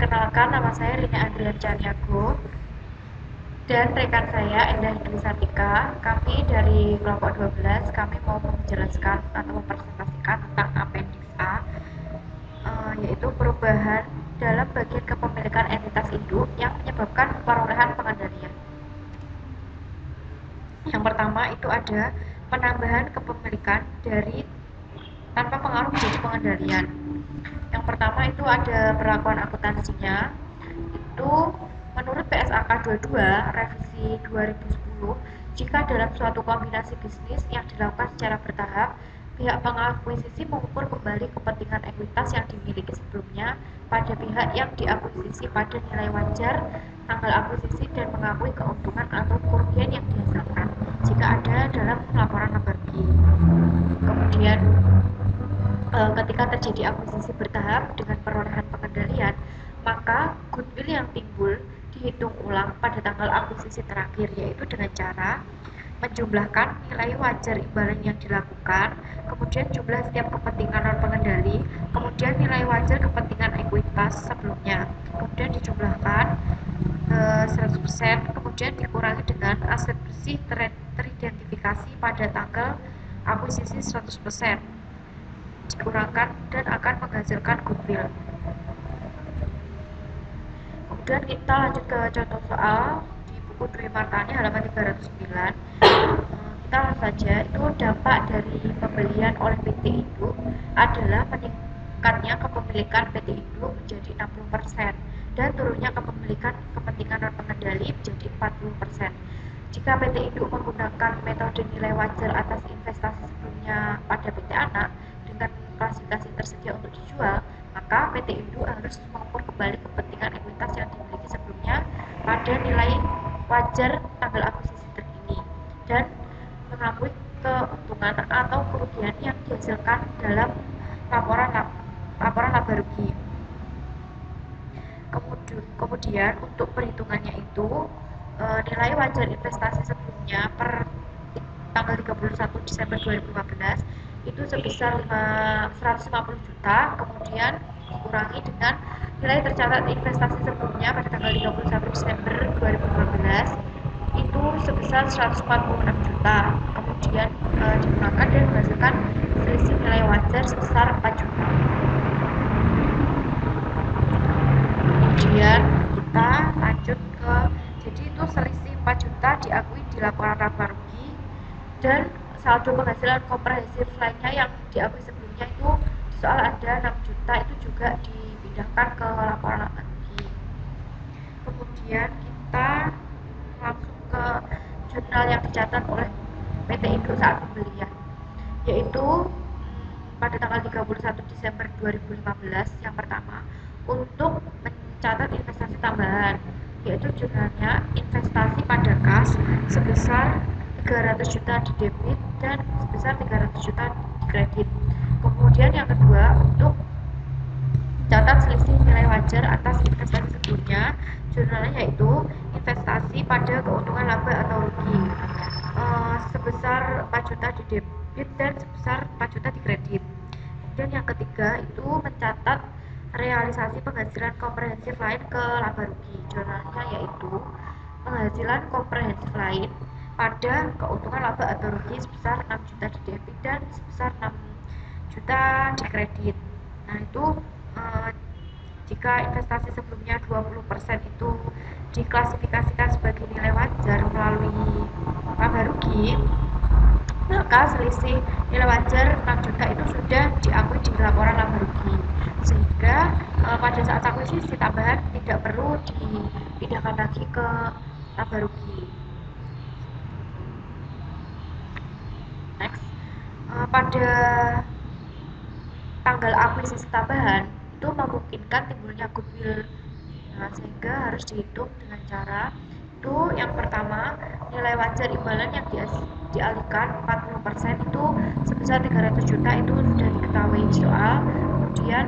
Perkenalkan, nama saya Rina Andrian Caniago dan rekan saya Endah Dwi Sartika. Kami dari kelompok 12, kami mau menjelaskan atau mempresentasikan tentang Appendix A, yaitu perubahan dalam bagian kepemilikan entitas induk yang menyebabkan perolehan pengendalian. Yang pertama itu ada penambahan kepemilikan dari tanpa pengaruh menjadi pengendalian. Yang pertama itu ada perlakuan akuntansinya. Itu menurut PSAK 22 revisi 2010, jika dalam suatu kombinasi bisnis yang dilakukan secara bertahap, pihak pengakuisisi mengukur kembali kepentingan ekuitas yang dimiliki sebelumnya pada pihak yang diakuisisi pada nilai wajar tanggal akuisisi dan mengakui keuntungan atau kerugian yang dihasilkan jika ada dalam laporan laba rugi. Kemudian ketika terjadi akuisisi bertahap dengan perolehan pengendalian, maka goodwill yang timbul dihitung ulang pada tanggal akuisisi terakhir, yaitu dengan cara menjumlahkan nilai wajar imbalan yang dilakukan, kemudian jumlah setiap kepentingan non pengendali, kemudian nilai wajar kepentingan ekuitas sebelumnya, kemudian dijumlahkan 100%, kemudian dikurangi dengan aset bersih teridentifikasi pada tanggal akuisisi 100%, dikurangkan dan akan menghasilkan goodwill. Kemudian kita lanjut ke contoh soal di buku Dwi Martani halaman 309. Kita langsung saja, itu dampak dari pembelian oleh PT Induk adalah meningkatnya kepemilikan PT Induk menjadi 60% dan turunnya kepemilikan kepentingan non pengendali menjadi 40%. Jika PT Induk menggunakan metode nilai wajar atas investasi sebelumnya pada PT Anak dengan klasifikasi tersedia untuk dijual, maka PT Induk harus mengukur kembali kepentingan ekuitas yang dimiliki sebelumnya pada nilai wajar tanggal akuisisi terkini dan mengakui keuntungan atau kerugian yang dihasilkan dalam laporan laba rugi. Kemudian untuk perhitungannya itu nilai wajar investasi sebelumnya per tanggal 31 Desember 2015 itu sebesar 150 juta, kemudian dikurangi dengan nilai tercatat investasi sebelumnya pada tanggal 31 Desember 2015 itu sebesar 146 juta, kemudian digunakan dan menghasilkan selisih nilai wajar sebesar 4 juta. Kemudian kita lanjut ke, jadi itu selisih 4 juta diakui di laporan laba rugi, dan saldo penghasilan komprehensif lainnya yang diakui sebelumnya itu di soal ada 6 juta, itu juga dipindahkan ke laporan laba rugi. Kemudian kita langsung ke jurnal yang dicatat oleh PT Induk saat pembelian, yaitu pada tanggal 31 Desember 2015 yang pertama untuk mencatat investasi tambahan, yaitu jurnalnya investasi pada kas sebesar 300 juta di debit dan sebesar 300 juta di kredit. Kemudian yang kedua untuk mencatat selisih nilai wajar atas investasi sebelumnya, jurnalnya yaitu investasi pada keuntungan laba atau rugi sebesar 4 juta di debit dan sebesar 4 juta di kredit. Kemudian yang ketiga itu mencatat realisasi penghasilan komprehensif lain ke laba rugi, jurnalnya yaitu penghasilan komprehensif lain pada keuntungan laba atau rugi sebesar 6 juta di debit dan sebesar 6 juta di kredit. Nah itu jika investasi sebelumnya 20% itu diklasifikasikan sebagai nilai wajar melalui laba rugi, maka selisih nilai wajar 6 juta itu sudah diakui di laporan laba rugi, sehingga pada saat akuisisi tambahan tidak perlu dipindahkan lagi ke laba rugi. Next, pada tanggal akuisisi tambahan itu memungkinkan timbulnya goodwill, sehingga harus dihitung dengan cara itu yang pertama nilai wajar imbalan yang dialihkan 40% itu sebesar 300 juta itu sudah diketahui di soal. Kemudian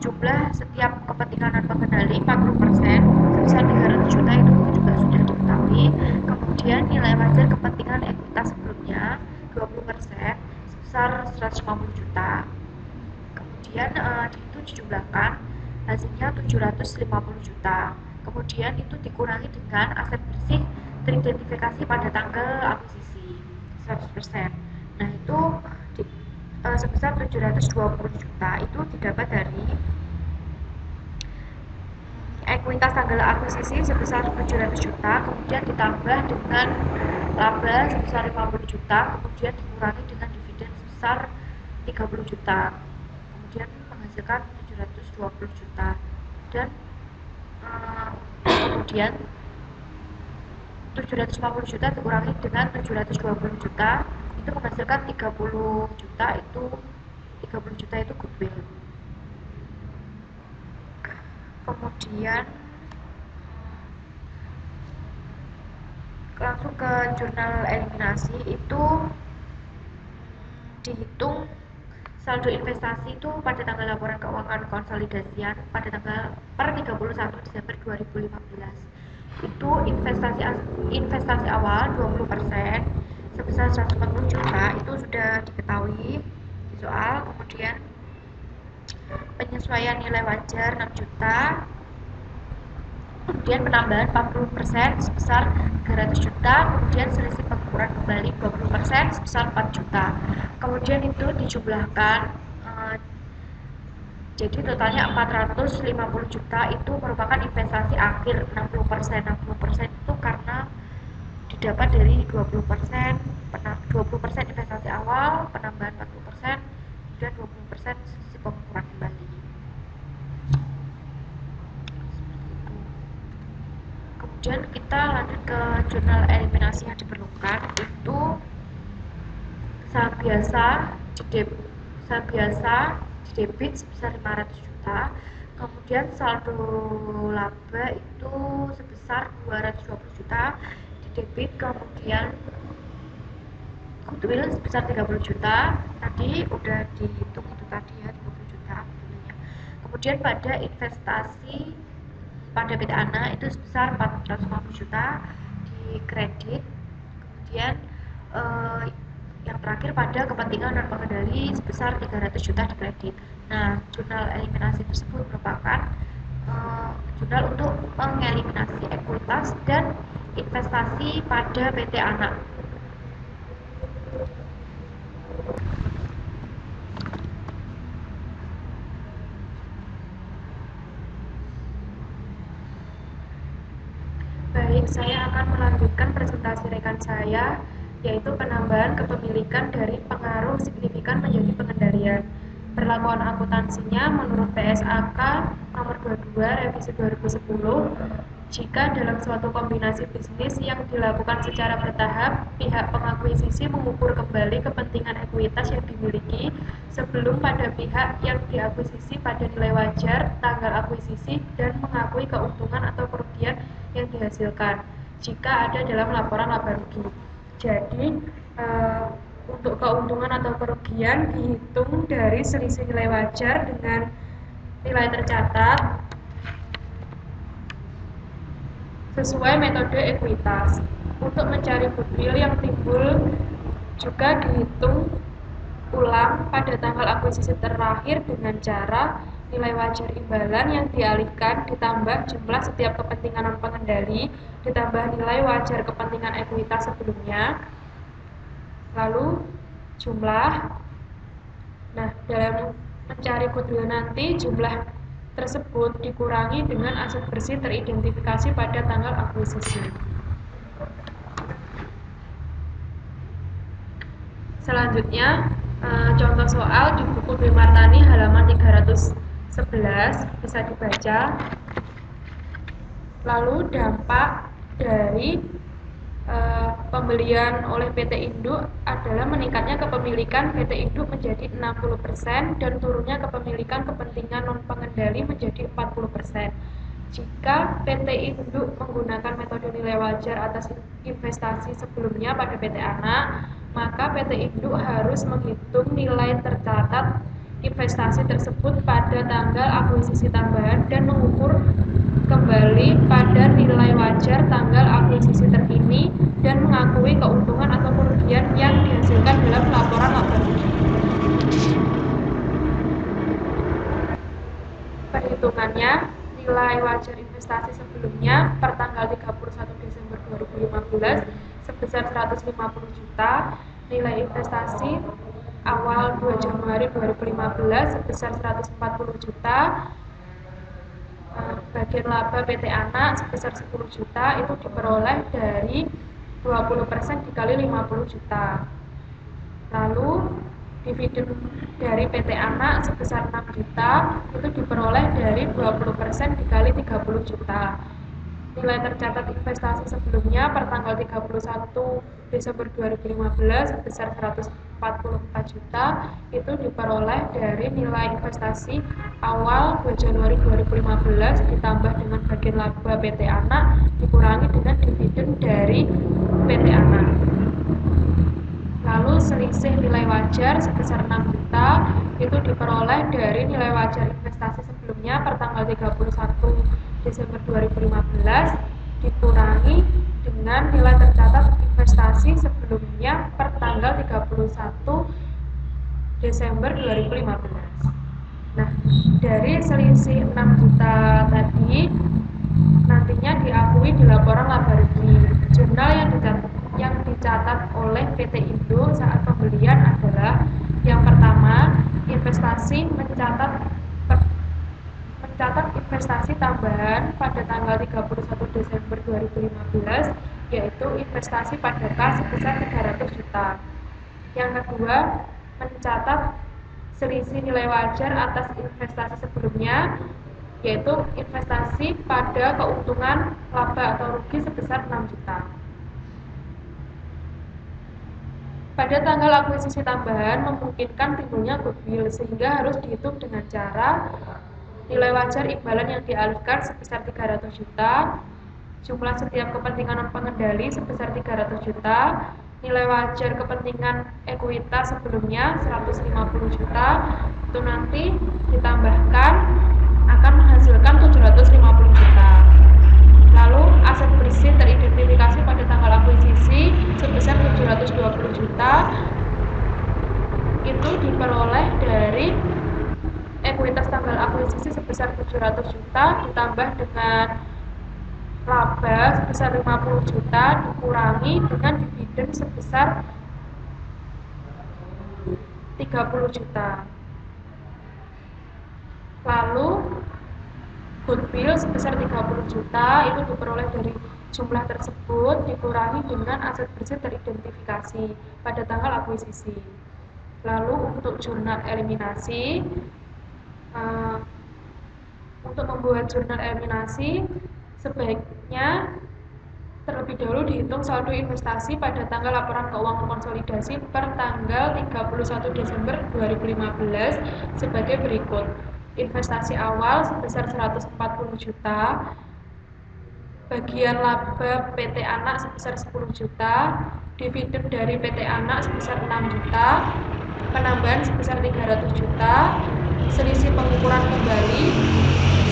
jumlah setiap kepentingan non pengendali 40% sebesar 300 juta itu juga sudah diketahui. Kemudian nilai wajar kepentingan ekuitas sebelumnya 20% sebesar 150 juta. Kemudian itu dijumlahkan hasilnya 750 juta. Kemudian itu dikurangi dengan aset bersih teridentifikasi pada tanggal akuisisi 100%. Nah, itu di, sebesar 720 juta itu didapat dari ekuitas tanggal akuisisi sebesar 700 juta, kemudian ditambah dengan laba sebesar 50 juta, kemudian dikurangi dengan dividen sebesar 30 juta, kemudian menghasilkan 720 juta. Dan kemudian 750 juta dikurangi dengan 720 juta itu menghasilkan 30 juta, itu 30 juta itu goodwill. Kemudian langsung ke jurnal eliminasi, itu dihitung saldo investasi itu pada tanggal laporan keuangan konsolidasian pada tanggal per 31 Desember 2015. Itu investasi awal 20% sebesar 140 juta itu sudah diketahui di soal. Kemudian penyesuaian nilai wajar 6 juta, kemudian penambahan 40% sebesar 300 juta, kemudian selisih pengukuran kembali 20% sebesar 4 juta. Kemudian itu dijumlahkan, jadi totalnya 450 juta itu merupakan investasi akhir 60%. 60% itu karena didapat dari 20% investasi awal, penambahan 40%, kemudian 20% selisih pengukuran kembali. Kemudian kita lanjut ke jurnal eliminasi yang diperlukan, itu saham biasa didebit sebesar 500 juta, kemudian saldo laba itu sebesar 220 juta didebit, kemudian goodwill sebesar 30 juta, tadi udah dihitung itu tadi ya, 30 juta goodwillnya. Kemudian pada investasi pada PT ANA itu sebesar 450 juta di kredit. Kemudian yang terakhir pada kepentingan non pengendali sebesar 300 juta di kredit. Nah, jurnal eliminasi tersebut merupakan jurnal untuk mengeliminasi ekuitas dan investasi pada PT ANA. Baik, saya akan melanjutkan presentasi rekan saya, yaitu penambahan kepemilikan dari pengaruh signifikan menjadi pengendalian. Perlakuan akuntansinya menurut PSAK nomor 22 revisi 2010, jika dalam suatu kombinasi bisnis yang dilakukan secara bertahap, pihak pengakuisisi mengukur kembali kepentingan ekuitas yang dimiliki sebelum pada pihak yang diakuisisi pada nilai wajar tanggal akuisisi dan mengakui keuntungan atau kerugian yang dihasilkan jika ada dalam laporan laba rugi. Jadi untuk keuntungan atau kerugian dihitung dari selisih nilai wajar dengan nilai tercatat sesuai metode ekuitas. Untuk mencari goodwill yang timbul juga dihitung ulang pada tanggal akuisisi terakhir dengan cara nilai wajar imbalan yang dialihkan ditambah jumlah setiap kepentingan non pengendali ditambah nilai wajar kepentingan ekuitas sebelumnya, lalu jumlah. Nah, dalam mencari goodwill nanti jumlah tersebut dikurangi dengan aset bersih teridentifikasi pada tanggal akuisisi. Selanjutnya contoh soal di buku B. Martani halaman 311 bisa dibaca. Lalu dampak dari pembelian oleh PT Induk adalah meningkatnya kepemilikan PT Induk menjadi 60% dan turunnya kepemilikan kepentingan non pengendali menjadi 40%. Jika PT Induk menggunakan metode nilai wajar atas investasi sebelumnya pada PT ANA, maka PT Induk harus menghitung nilai tercatat investasi tersebut pada tanggal akuisisi tambahan dan mengukur kembali pada nilai wajar tanggal akuisisi terkini dan mengakui keuntungan atau kerugian yang dihasilkan dalam laporan laba rugi. Perhitungannya, nilai wajar investasi sebelumnya per tanggal 31 Desember 2015 sebesar 150 juta, nilai investasi awal 2 Januari 2015 sebesar 140 juta, bagian laba PT Anak sebesar 10 juta itu diperoleh dari 20% dikali 50 juta. Lalu dividen dari PT Anak sebesar 6 juta itu diperoleh dari 20% dikali 30 juta. Nilai tercatat investasi sebelumnya per tanggal 31 Desember 2015 sebesar 144 juta itu diperoleh dari nilai investasi awal 2 Januari 2015 ditambah dengan bagian laba PT Anak dikurangi dengan dividen dari PT Anak. Lalu selisih nilai wajar sebesar 6 juta itu diperoleh dari nilai wajar investasi sebelumnya per tanggal 31 Desember 2015 dikurangi dengan nilai tercatat investasi sebelumnya per tanggal 31 Desember 2015. Nah, dari selisih 6 juta tadi nantinya diakui di laporan laba rugi. Jurnal yang dicatat oleh PT Indo saat pembelian adalah yang pertama, mencatat investasi tambahan pada tanggal 31 Desember 2015 yaitu investasi pada kas sebesar 300 juta. Yang kedua, mencatat selisih nilai wajar atas investasi sebelumnya yaitu investasi pada keuntungan laba atau rugi sebesar 6 juta. Pada tanggal akuisisi tambahan memungkinkan timbulnya goodwill sehingga harus dihitung dengan cara nilai wajar imbalan yang dialihkan sebesar 300 juta, jumlah setiap kepentingan non-pengendali sebesar 300 juta, nilai wajar kepentingan ekuitas sebelumnya 150 juta, itu nanti ditambahkan akan menghasilkan 750 juta. Lalu aset bersih teridentifikasi pada tanggal akuisisi sebesar 720 juta itu diperoleh dari ekuitas tanggal akuisisi sebesar 700 juta ditambah dengan laba sebesar 50 juta dikurangi dengan dividen sebesar 30 juta. Lalu goodwill sebesar 30 juta itu diperoleh dari jumlah tersebut dikurangi dengan aset bersih teridentifikasi pada tanggal akuisisi. Lalu untuk jurnal eliminasi, untuk membuat jurnal eliminasi sebaiknya terlebih dahulu dihitung saldo investasi pada tanggal laporan keuangan konsolidasi per tanggal 31 Desember 2015 sebagai berikut. Investasi awal sebesar 140 juta, bagian laba PT Anak sebesar 10 juta, dividen dari PT Anak sebesar 6 juta, penambahan sebesar 300 juta, selisih pengukuran kembali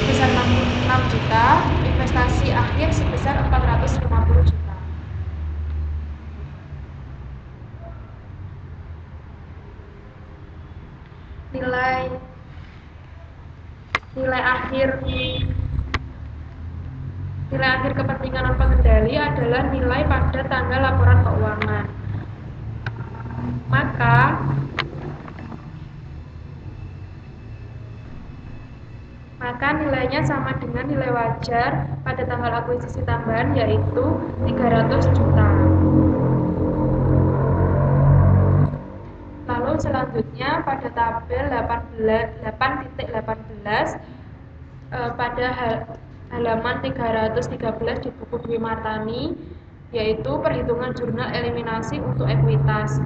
sebesar 6 juta, investasi akhir sebesar 450 juta. Nilai akhir kepentingan non pengendali adalah nilai pada tanggal laporan keuangan. Maka nilainya sama dengan nilai wajar pada tanggal akuisisi tambahan yaitu 300 juta. Lalu selanjutnya pada tabel 8.18 pada halaman 313 di buku Dwi Martani yaitu perhitungan jurnal eliminasi untuk ekuitas.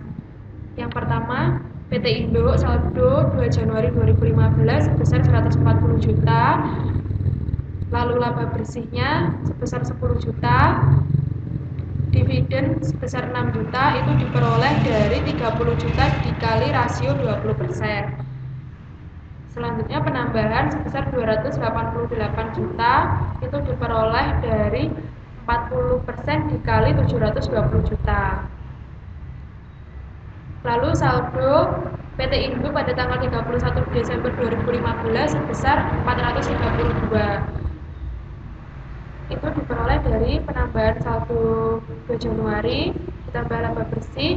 Yang pertama, PT Indo saldo 2 Januari 2015 sebesar 140 juta, lalu laba bersihnya sebesar 10 juta, dividen sebesar 6 juta itu diperoleh dari 30 juta dikali rasio 20%. Selanjutnya penambahan sebesar 288 juta itu diperoleh dari 40% dikali 720 juta. Lalu saldo PT Indo pada tanggal 31 Desember 2015 sebesar 432. Itu diperoleh dari penambahan saldo 2 Januari ditambah laba bersih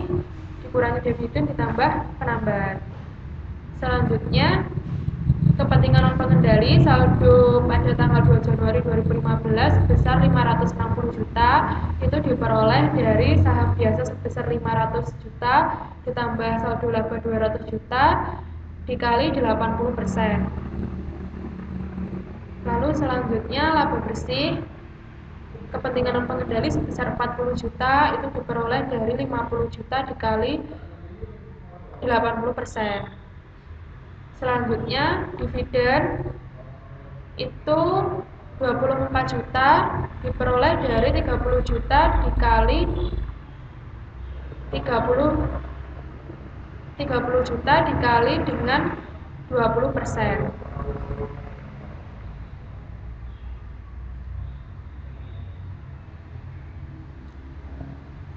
dikurangi dividen ditambah penambahan. Selanjutnya, kepentingan non pengendali saldo pada tanggal 2 Januari 2015 sebesar 560 juta itu diperoleh dari saham biasa sebesar 500 juta ditambah saldo laba 200 juta dikali 80%. Lalu selanjutnya laba bersih kepentingan non pengendali sebesar 40 juta itu diperoleh dari 50 juta dikali 80%. Selanjutnya dividen itu 24 juta diperoleh dari 30 juta dikali 30 juta dikali dengan 20%.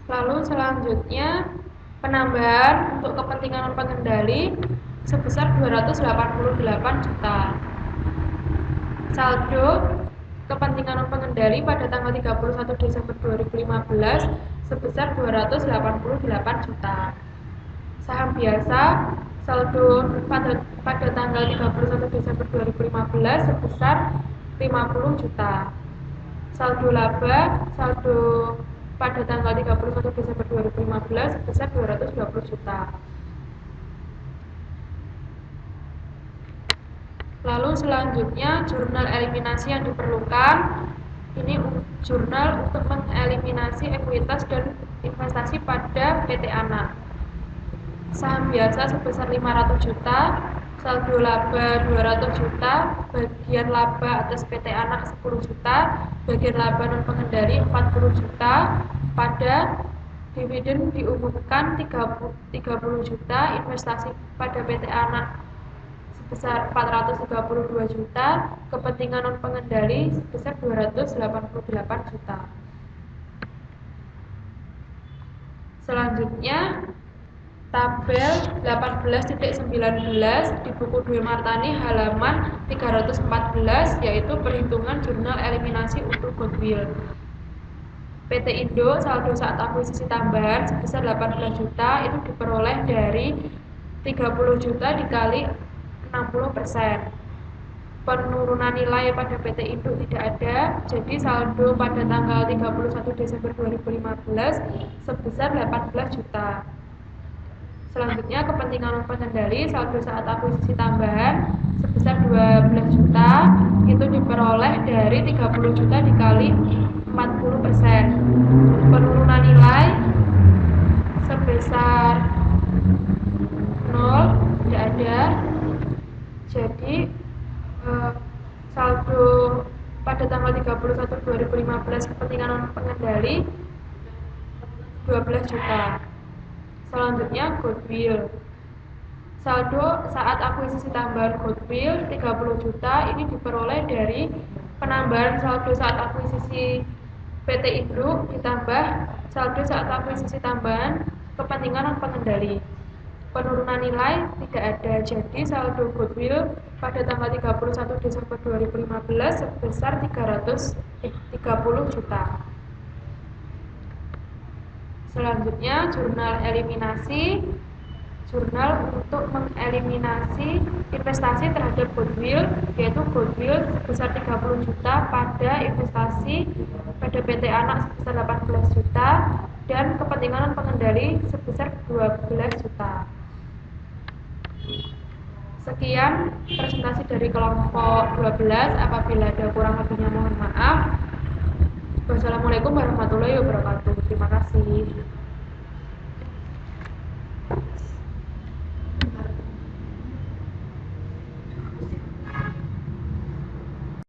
Lalu selanjutnya penambahan untuk kepentingan non pengendali sebesar 288 juta. Saldo kepentingan non pengendali pada tanggal 31 Desember 2015 sebesar 288 juta. Saham biasa saldo pada tanggal 31 Desember 2015 sebesar 50 juta. Saldo laba pada tanggal 31 Desember 2015 sebesar 220 juta. Lalu selanjutnya jurnal eliminasi yang diperlukan. Ini jurnal untuk mengeliminasi ekuitas dan investasi pada PT Anak. Saham biasa sebesar 500 juta, saldo laba 200 juta, bagian laba atas PT Anak 10 juta, bagian laba non pengendali 40 juta, pada dividen diumumkan 30 juta, investasi pada PT Anak sebesar 432 juta, kepentingan non pengendali sebesar 288 juta. Selanjutnya tabel 18.19 di buku Dwi Martani halaman 314 yaitu perhitungan jurnal eliminasi untuk goodwill. PT Indo saldo saat akuisisi tambahan sebesar 18 juta itu diperoleh dari 30 juta dikali 60%. Penurunan nilai pada PT Indo tidak ada, jadi saldo pada tanggal 31 Desember 2015 sebesar 18 juta. Selanjutnya kepentingan non pengendali saldo saat akuisisi tambahan sebesar 12 juta itu diperoleh dari 30 juta dikali 40%. Penurunan nilai sebesar 0 tidak ada, jadi saldo pada tanggal 31 2015 kepentingan non pengendali 12 juta. Selanjutnya goodwill. Saldo saat akuisisi tambahan goodwill 30 juta ini diperoleh dari penambahan saldo saat akuisisi PT Indo ditambah saldo saat akuisisi tambahan kepentingan non pengendali. Penurunan nilai tidak ada, jadi saldo goodwill pada tanggal 31 Desember 2015 sebesar 330 juta. Selanjutnya jurnal eliminasi, jurnal untuk mengeliminasi investasi terhadap goodwill, yaitu goodwill sebesar 30 juta pada investasi pada PT Anak sebesar 18 juta dan kepentingan pengendali sebesar 12 juta. Sekian presentasi dari kelompok 12, apabila ada kurang lebihnya mohon maaf. Wassalamualaikum warahmatullahi wabarakatuh. Terima kasih.